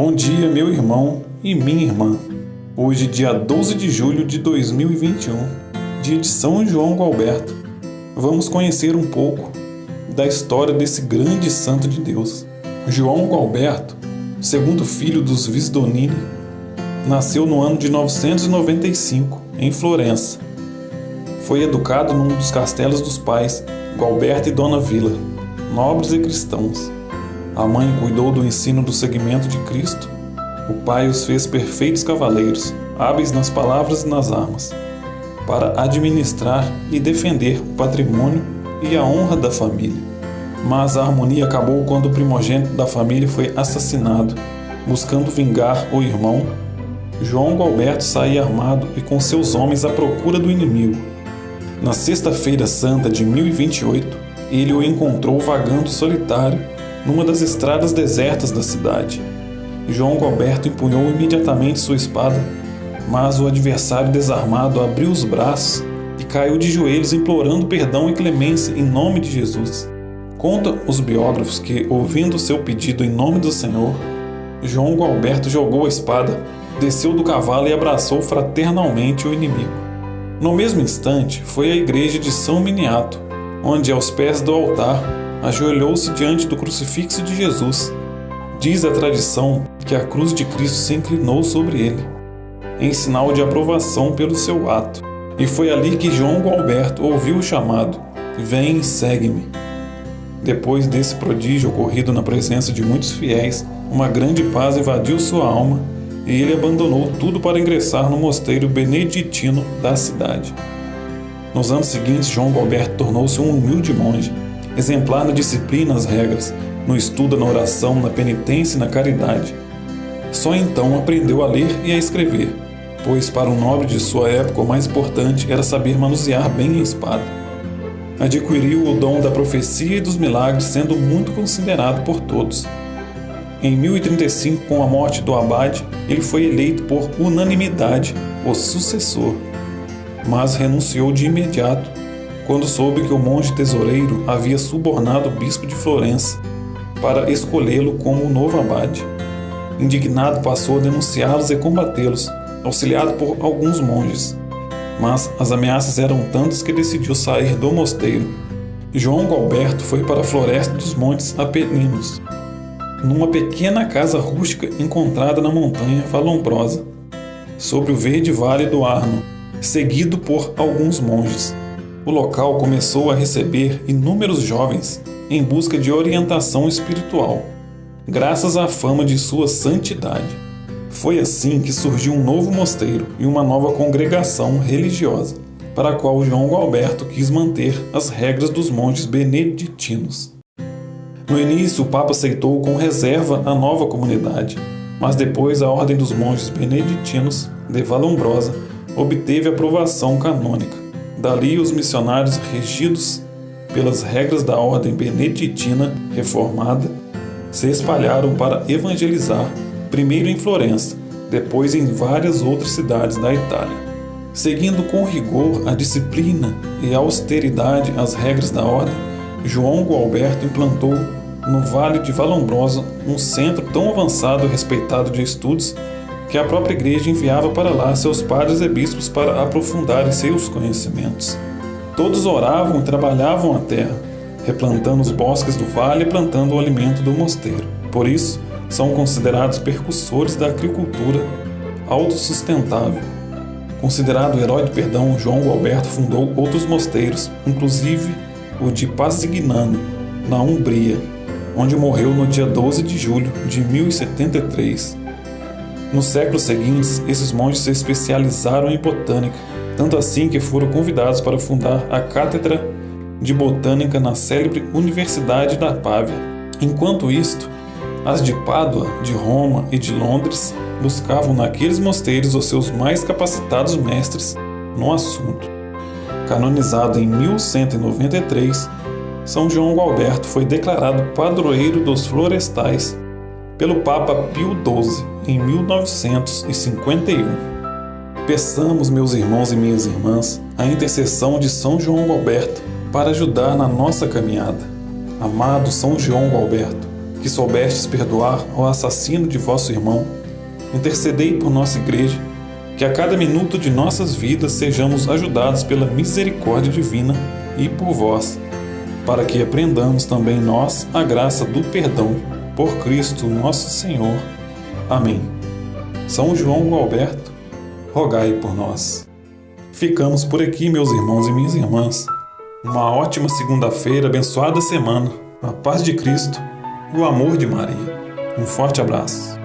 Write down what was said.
Bom dia, meu irmão e minha irmã. Hoje, dia 12 de julho de 2021, dia de São João Gualberto, vamos conhecer um pouco da história desse grande santo de Deus. João Gualberto, segundo filho dos Visdonini, nasceu no ano de 995, em Florença. Foi educado num dos castelos dos pais, Gualberto e Dona Vila, nobres e cristãos. A mãe cuidou do ensino do seguimento de Cristo. O pai os fez perfeitos cavaleiros, hábeis nas palavras e nas armas, para administrar e defender o patrimônio e a honra da família. Mas a harmonia acabou quando o primogênito da família foi assassinado. Buscando vingar o irmão, João Gualberto saía armado e com seus homens à procura do inimigo. Na Sexta-feira Santa de 1028, ele o encontrou vagando solitário numa das estradas desertas da cidade. João Gualberto empunhou imediatamente sua espada, mas o adversário desarmado abriu os braços e caiu de joelhos implorando perdão e clemência em nome de Jesus. Conta os biógrafos que, ouvindo seu pedido em nome do Senhor, João Gualberto jogou a espada, desceu do cavalo e abraçou fraternalmente o inimigo. No mesmo instante, foi à igreja de São Miniato, onde, aos pés do altar, ajoelhou-se diante do crucifixo de Jesus. Diz a tradição que a cruz de Cristo se inclinou sobre ele, em sinal de aprovação pelo seu ato. E foi ali que João Gualberto ouviu o chamado: "Vem e segue-me". Depois desse prodígio ocorrido na presença de muitos fiéis, uma grande paz invadiu sua alma e ele abandonou tudo para ingressar no mosteiro beneditino da cidade. Nos anos seguintes, João Gualberto tornou-se um humilde monge, exemplar na disciplina e nas regras, no estudo, na oração, na penitência e na caridade. Só então aprendeu a ler e a escrever, pois para um nobre de sua época o mais importante era saber manusear bem a espada. Adquiriu o dom da profecia e dos milagres, sendo muito considerado por todos. Em 1035, com a morte do abade, ele foi eleito por unanimidade o sucessor, mas renunciou de imediato quando soube que o monge tesoureiro havia subornado o bispo de Florença para escolhê-lo como o novo abade. Indignado, passou a denunciá-los e combatê-los, auxiliado por alguns monges. Mas as ameaças eram tantas que decidiu sair do mosteiro. João Gualberto foi para a floresta dos Montes Apeninos, numa pequena casa rústica encontrada na montanha Valombrosa, sobre o verde vale do Arno, seguido por alguns monges. O local começou a receber inúmeros jovens em busca de orientação espiritual, graças à fama de sua santidade. Foi assim que surgiu um novo mosteiro e uma nova congregação religiosa, para a qual João Gualberto quis manter as regras dos monges beneditinos. No início, o Papa aceitou com reserva a nova comunidade, mas depois a Ordem dos Monges Beneditinos de Valombrosa obteve aprovação canônica. Dali, os missionários, regidos pelas regras da Ordem Beneditina reformada, se espalharam para evangelizar, primeiro em Florença, depois em várias outras cidades da Itália. Seguindo com rigor a disciplina e a austeridade as regras da Ordem, João Gualberto implantou no Vale de Valombrosa um centro tão avançado e respeitado de estudos que a própria igreja enviava para lá seus padres e bispos para aprofundarem seus conhecimentos. Todos oravam e trabalhavam a terra, replantando os bosques do vale e plantando o alimento do mosteiro. Por isso, são considerados percussores da agricultura autossustentável. Considerado herói do perdão, João Gualberto fundou outros mosteiros, inclusive o de Pasignano, na Umbria, onde morreu no dia 12 de julho de 1073. Nos séculos seguintes, esses monges se especializaram em botânica, tanto assim que foram convidados para fundar a Cátedra de Botânica na célebre Universidade da Pávia. Enquanto isto, as de Pádua, de Roma e de Londres buscavam naqueles mosteiros os seus mais capacitados mestres no assunto. Canonizado em 1193, São João Gualberto foi declarado padroeiro dos florestais pelo Papa Pio XII em 1951. Peçamos, meus irmãos e minhas irmãs, a intercessão de São João Gualberto para ajudar na nossa caminhada. Amado São João Gualberto, que soubestes perdoar ao assassino de vosso irmão, intercedei por nossa Igreja, que a cada minuto de nossas vidas sejamos ajudados pela misericórdia divina e por vós, para que aprendamos também nós a graça do perdão por Cristo nosso Senhor. Amém. São João Gualberto, rogai por nós. Ficamos por aqui, meus irmãos e minhas irmãs. Uma ótima segunda-feira, abençoada semana, a paz de Cristo e o amor de Maria. Um forte abraço.